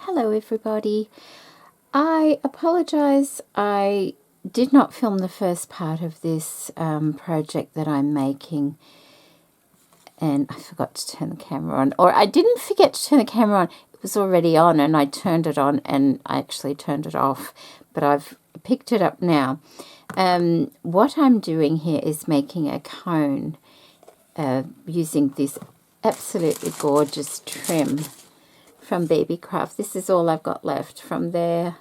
Hello everybody. I apologise, I did not film the first part of this project that I'm making, and I forgot to turn the camera on. Or I didn't forget to turn the camera on, it was already on and I turned it on and I actually turned it off, but I've picked it up now. What I'm doing here is making a cone using this absolutely gorgeous trim from Beebeecraft. This is all I've got left from there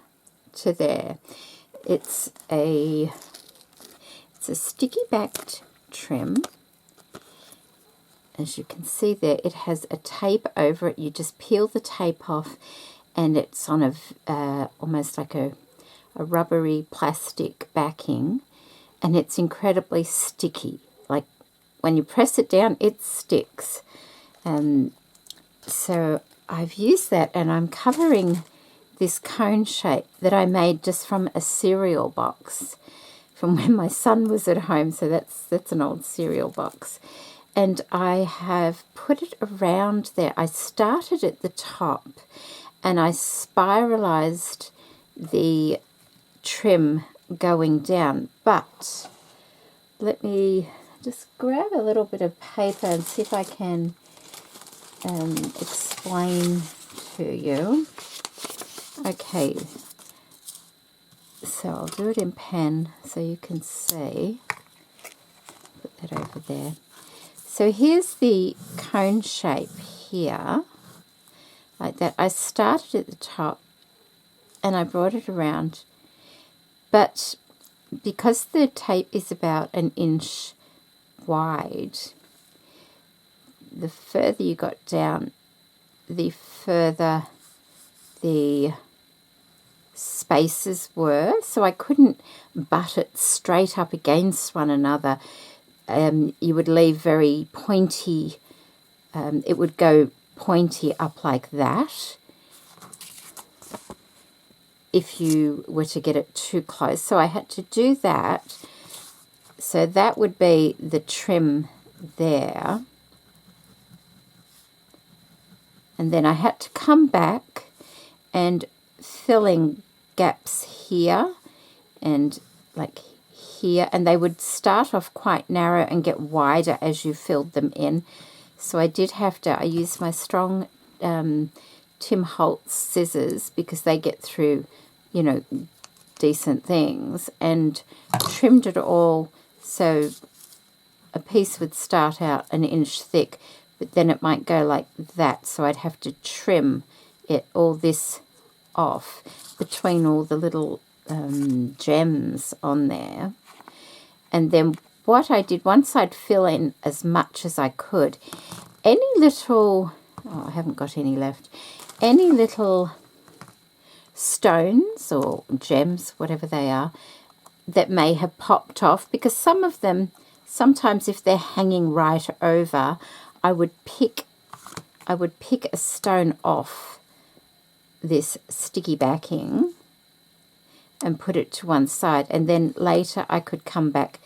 to there. It's a sticky backed trim. As you can see there, it has a tape over it. You just peel the tape off and it's on a almost like a rubbery plastic backing, and it's incredibly sticky. Like when you press it down, it sticks. So I've used that, and I'm covering this cone shape that I made just from a cereal box from when my son was at home. So that's an old cereal box, and I have put it around there. I started at the top and I spiralized the trim going down, but let me just grab a little bit of paper and see if I can explain to you. Okay, so I'll do it in pen so you can see. Put that over there. So here's the cone shape here, like that. I started at the top and I brought it around, but because the tape is about 1 inch wide, the further you got down, the further the spaces were, so I couldn't butt it straight up against one another. You would leave very pointy, it would go pointy up like that if you were to get it too close. So I had to do that. So that would be the trim there. And then I had to come back and fill in gaps here and like here, and they would start off quite narrow and get wider as you filled them in. So I did have to, I used my strong Tim Holtz scissors because they get through, you know, decent things, and trimmed it all so a piece would start out 1 inch thick, but then it might go like that, so I'd have to trim it, all this off between all the little gems on there. And then what I did, once I'd fill in as much as I could, any little, oh, I haven't got any left, any little stones or gems, whatever they are, that may have popped off, because some of them, sometimes if they're hanging right over, I would pick a stone off this sticky backing and put it to one side, and then later I could come back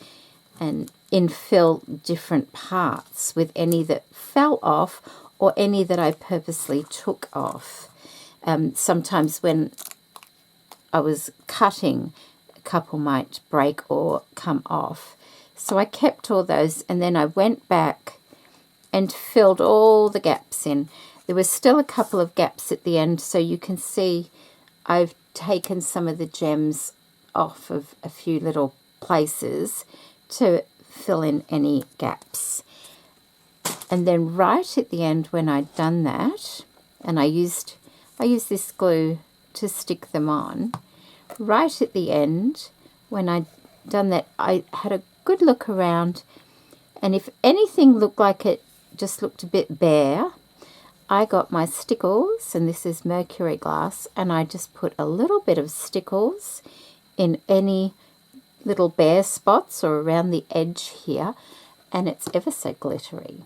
and infill different parts with any that fell off or any that I purposely took off. Sometimes when I was cutting, a couple might break or come off. So I kept all those, and then I went back and filled all the gaps in. There was still a couple of gaps at the end, so you can see I've taken some of the gems off of a few little places to fill in any gaps. And then right at the end, when I'd done that, and I used this glue to stick them on, right at the end, when I'd done that, I had a good look around, and if anything looked like it just looked a bit bare, I got my stickles, and this is mercury glass, and I just put a little bit of stickles in any little bare spots or around the edge here, and it's ever so glittery.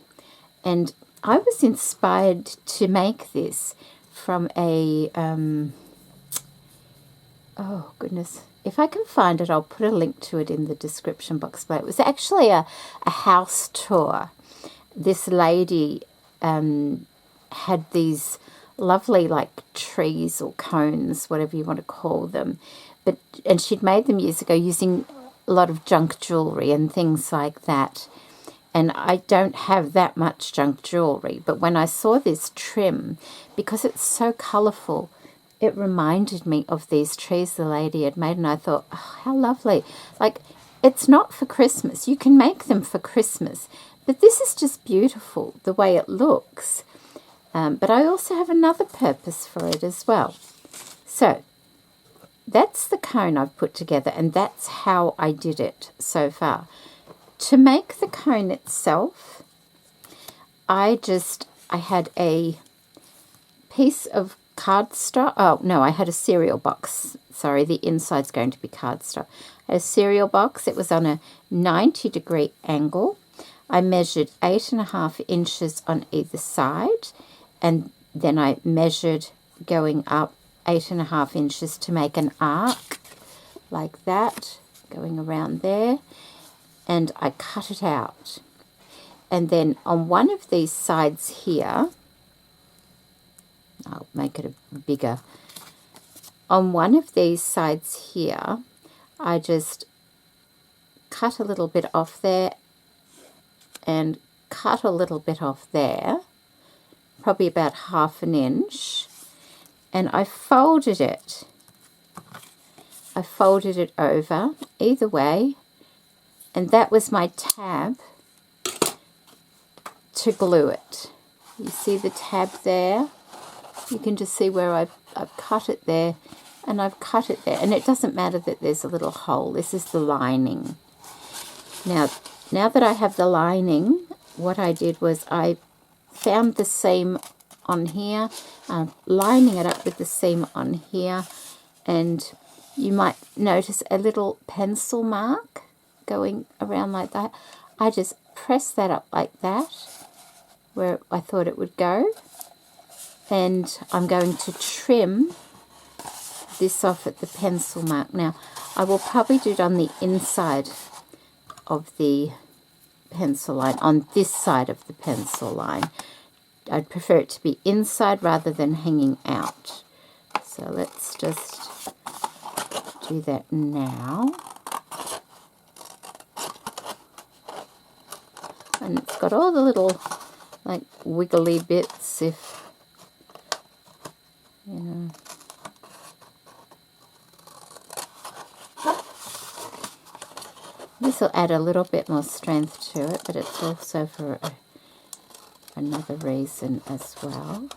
And I was inspired to make this from a, oh goodness, if I can find it, I'll put a link to it in the description box below. It was actually a house tour. This lady had these lovely like trees or cones, whatever you want to call them. And she'd made them years ago using a lot of junk jewellery and things like that. And I don't have that much junk jewellery, but when I saw this trim, because it's so colourful, it reminded me of these trees the lady had made, and I thought, oh, how lovely. Like, it's not for Christmas. You can make them for Christmas, but this is just beautiful, the way it looks. But I also have another purpose for it as well. So, that's the cone I've put together, and that's how I did it so far. To make the cone itself, I had a piece of cardstock. Oh, no, I had a cereal box. Sorry, the inside's going to be cardstock. I had a cereal box. It was on a 90-degree angle. I measured 8.5 inches on either side, and then I measured going up 8.5 inches to make an arc like that, going around there. And I cut it out. And then on one of these sides here, I'll make it a bigger. On one of these sides here, I just cut a little bit off there and cut a little bit off there, probably about 1/2 inch, and I folded it. I folded it over either way, and that was my tab to glue it. You see the tab there? You can just see where I've cut it there, and I've cut it there. And it doesn't matter that there's a little hole. This is the lining. Now that I have the lining, what I did was I found the seam on here, lining it up with the seam on here, and you might notice a little pencil mark going around like that. I just press that up like that where I thought it would go, and I'm going to trim this off at the pencil mark. Now I will probably do it on the inside of the pencil line, on this side of the pencil line. I'd prefer it to be inside rather than hanging out. So let's just do that now. And it's got all the little like wiggly bits, if you know. This will add a little bit more strength to it, but it's also for another reason as well.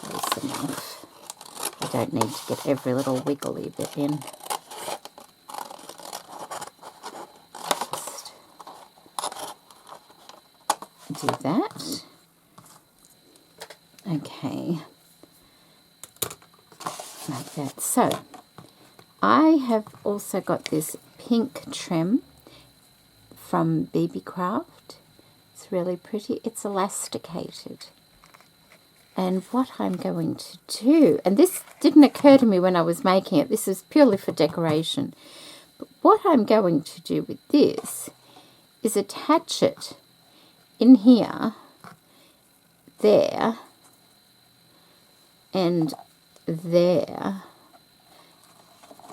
Close enough. I don't need to get every little wiggly bit in. Just do that. Okay, like that. So I have also got this pink trim from Beebeecraft. It's really pretty. It's elasticated. And what I'm going to do, and this didn't occur to me when I was making it, this is purely for decoration, but what I'm going to do with this is attach it in here, there, and there,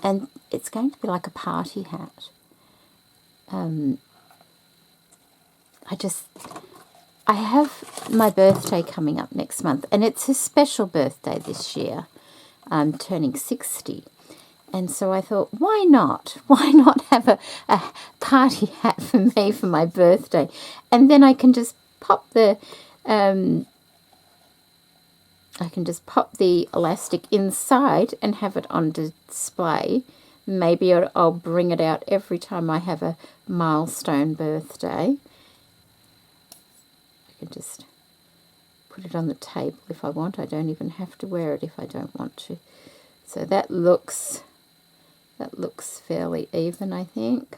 and it's going to be like a party hat. I have my birthday coming up next month, and it's a special birthday this year. I'm turning 60, and so I thought, why not? Why not have a party hat for me for my birthday? And then I can just pop the elastic inside and have it on display. Maybe I'll bring it out every time I have a milestone birthday. I can just put it on the table if I want. I don't even have to wear it if I don't want to. So that looks fairly even, I think.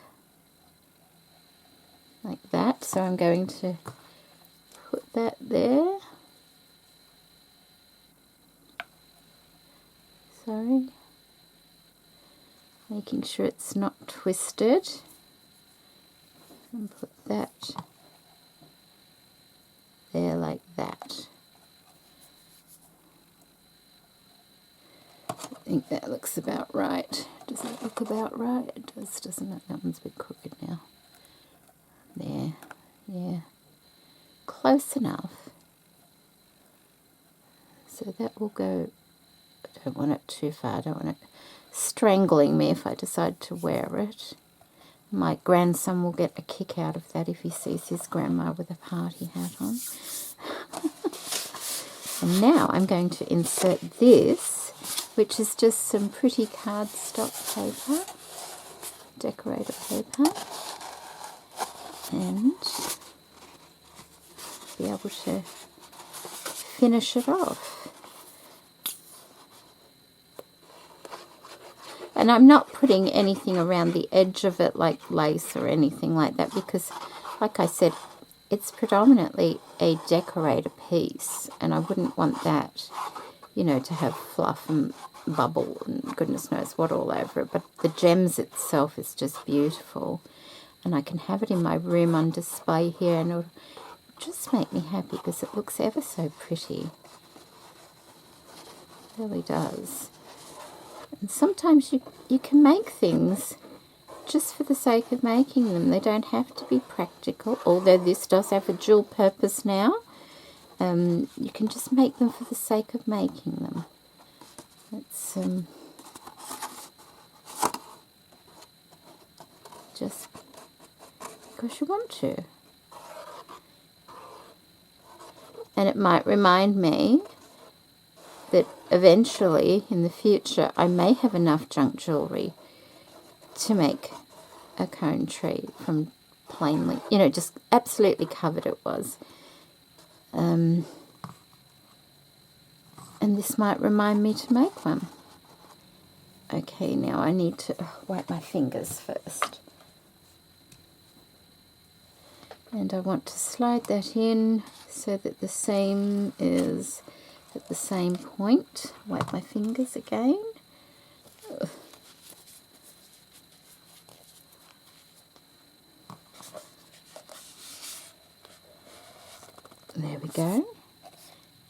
Like that. So I'm going to put that there. Sorry. making sure it's not twisted, and put that there like that. I think that looks about right. Does that look about right? It does, doesn't it? That one's a bit crooked now. There, yeah, close enough. So that will go, I don't want it too far, I don't want it strangling me if I decide to wear it. My grandson will get a kick out of that if he sees his grandma with a party hat on. And now I'm going to insert this, which is just some pretty cardstock paper, decorator paper, and be able to finish it off. And I'm not putting anything around the edge of it like lace or anything like that because, like I said, it's predominantly a decorator piece and I wouldn't want that, you know, to have fluff and bubble and goodness knows what all over it. But the gems itself is just beautiful and I can have it in my room on display here and it'll just make me happy because it looks ever so pretty. It really does. And sometimes you can make things just for the sake of making them. They don't have to be practical, although this does have a dual purpose now. You can just make them for the sake of making them. It's just because you want to. And it might remind me that eventually, in the future, I may have enough junk jewellery to make a cone tree from plainly, you know, just absolutely covered it was. And this might remind me to make one. Okay, now I need to wipe my fingers first. And I want to slide that in so that the seam is at the same point. Wipe my fingers again. Ugh. There we go.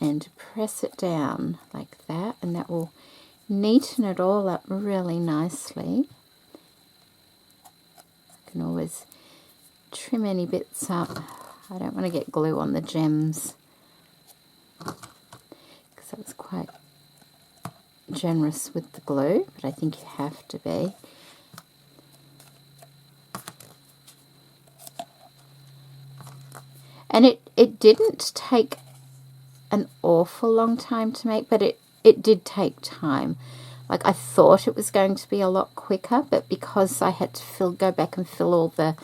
And press it down like that, and that will neaten it all up really nicely. I can always trim any bits up. I don't want to get glue on the gems because I was quite generous with the glue, but I think you have to be. And it didn't take an awful long time to make, but it did take time. Like I thought it was going to be a lot quicker, but because I had to go back and fill all the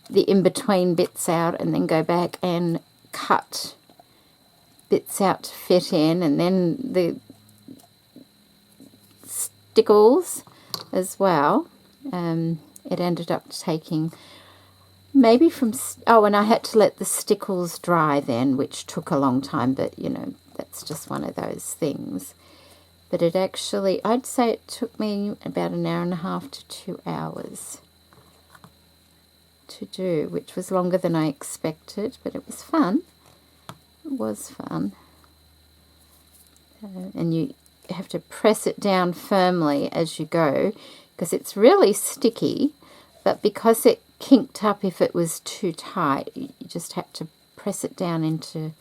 in-between bits out and then go back and cut bits out to fit in, and then the stickles as well, it ended up taking maybe from, oh, and I had to let the stickles dry then, which took a long time, but, you know, that's just one of those things. But it actually, I'd say it took me about 1.5 hours to 2 hours to do, which was longer than I expected, but it was fun. It was fun. And you have to press it down firmly as you go, because it's really sticky, but because it kinked up if it was too tight, you just have to press it down into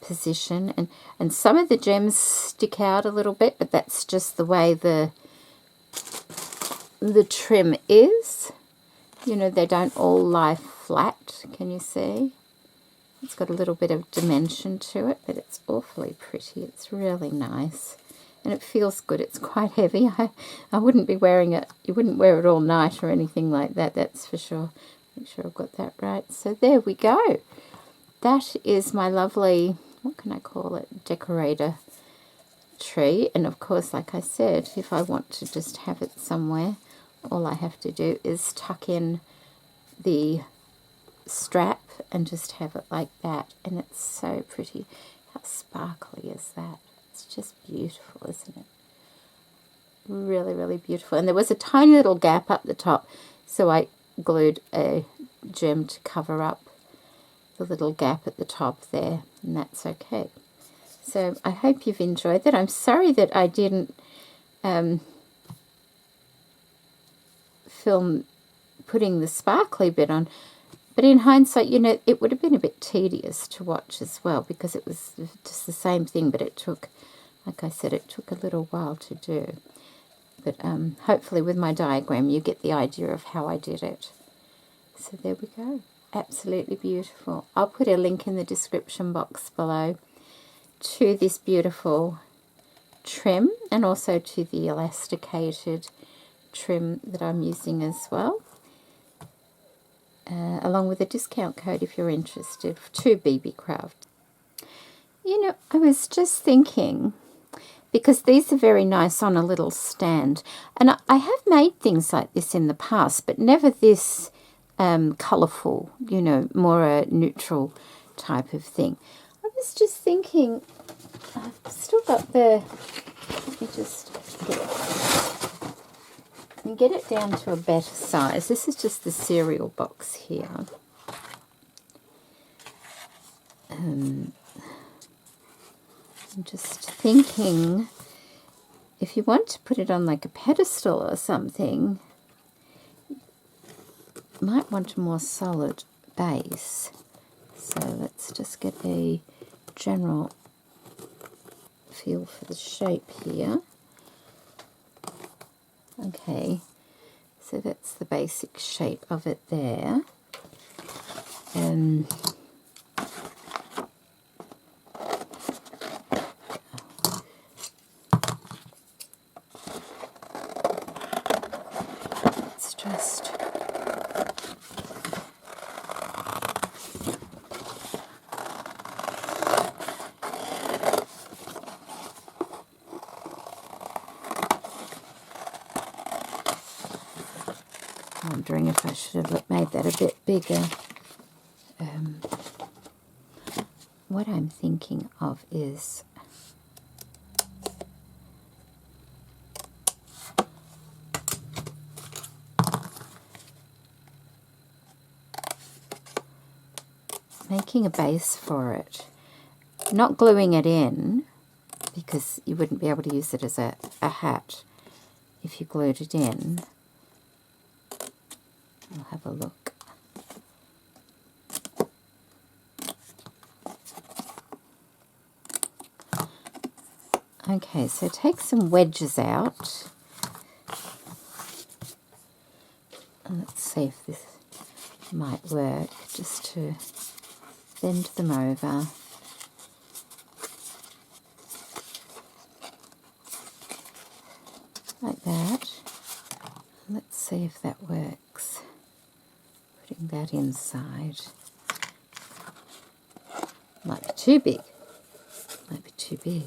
position. And some of the gems stick out a little bit, but that's just the way the trim is. You know, they don't all lie flat. Can you see? It's got a little bit of dimension to it, but it's awfully pretty. It's really nice. And it feels good. It's quite heavy. I wouldn't be wearing it. You wouldn't wear it all night or anything like that, that's for sure. Make sure I've got that right. So there we go. That is my lovely, what can I call it, decorator tree. And of course, like I said, if I want to just have it somewhere, all I have to do is tuck in the strap and just have it like that. And it's so pretty. How sparkly is that? It's just beautiful, isn't it? Really, really beautiful. And there was a tiny little gap up the top, so I glued a gem to cover up the little gap at the top there, and that's okay. So I hope you've enjoyed that. I'm sorry that I didn't film putting the sparkly bit on, but in hindsight, you know, it would have been a bit tedious to watch as well, because it was just the same thing, but it took, like I said, it took a little while to do. But hopefully with my diagram you get the idea of how I did it. So there we go. Absolutely beautiful. I'll put a link in the description box below to this beautiful trim, and also to the elasticated trim that I'm using as well, along with a discount code if you're interested, to Beebeecraft. You know, I was just thinking, because these are very nice on a little stand, and I have made things like this in the past, but never this colourful, you know, more a neutral type of thing. I was just thinking, I've still got the, let me just get it down to a better size. This is just the cereal box here. I'm just thinking, if you want to put it on like a pedestal or something, you might want a more solid base. So let's just get a general feel for the shape here. Okay, so that's the basic shape of it there. Let's just wondering if I should have made that a bit bigger. What I'm thinking of is making a base for it, not gluing it in, because you wouldn't be able to use it as a hat if you glued it in. I'll have a look. Okay, so take some wedges out. And let's see if this might work, just to bend them over. Like that. Let's see if that works. Putting that inside. Might be too big. Might be too big.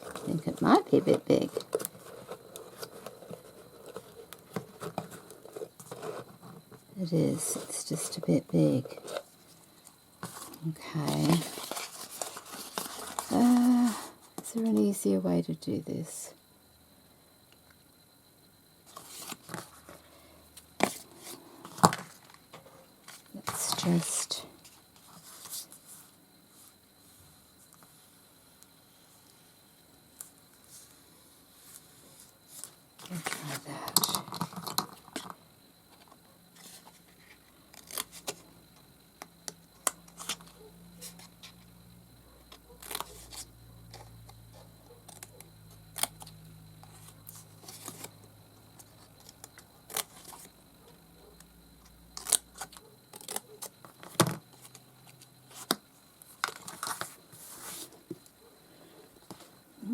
I think it might be a bit big. It is. It's just a bit big. Okay. Is there an easier way to do this? Let's just try that.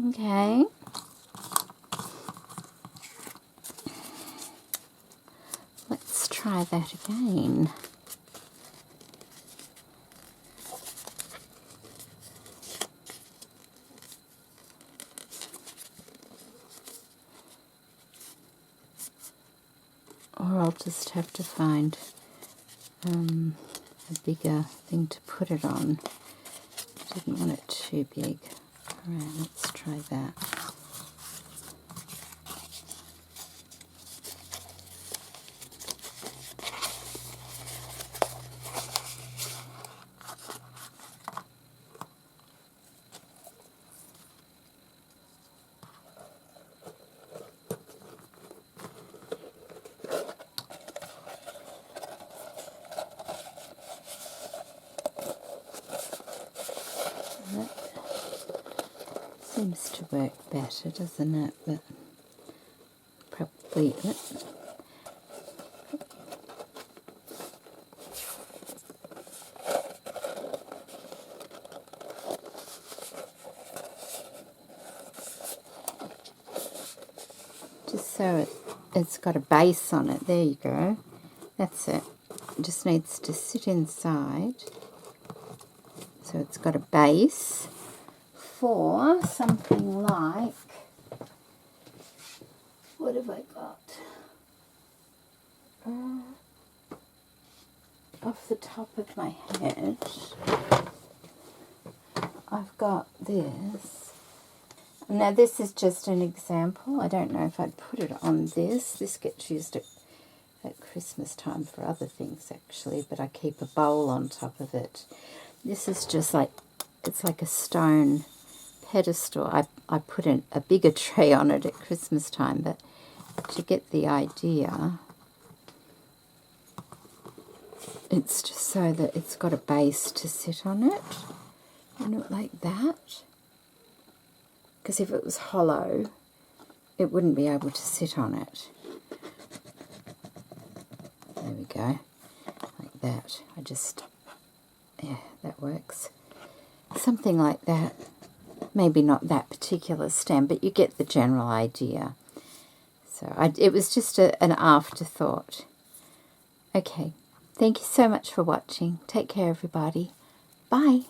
Okay. Let's try that again. Or I'll just have to find a bigger thing to put it on. Didn't want it too big. Alright, let's try that. Seems to work better, doesn't it? But probably just so it's got a base on it. There you go. That's it. It just needs to sit inside. So it's got a base for something like, what have I got? Off the top of my head, I've got this. Now this is just an example. I don't know if I'd put it on this. This gets used at Christmas time for other things actually, but I keep a bowl on top of it. This is just like, it's like a stone pedestal. I put a bigger tray on it at Christmas time, but to get the idea, it's just so that it's got a base to sit on it, and like that. Because if it was hollow, it wouldn't be able to sit on it. There we go, like that. Yeah, that works. Something like that. Maybe not that particular stem, but you get the general idea. So it was just an afterthought. Okay, thank you so much for watching. Take care, everybody. Bye.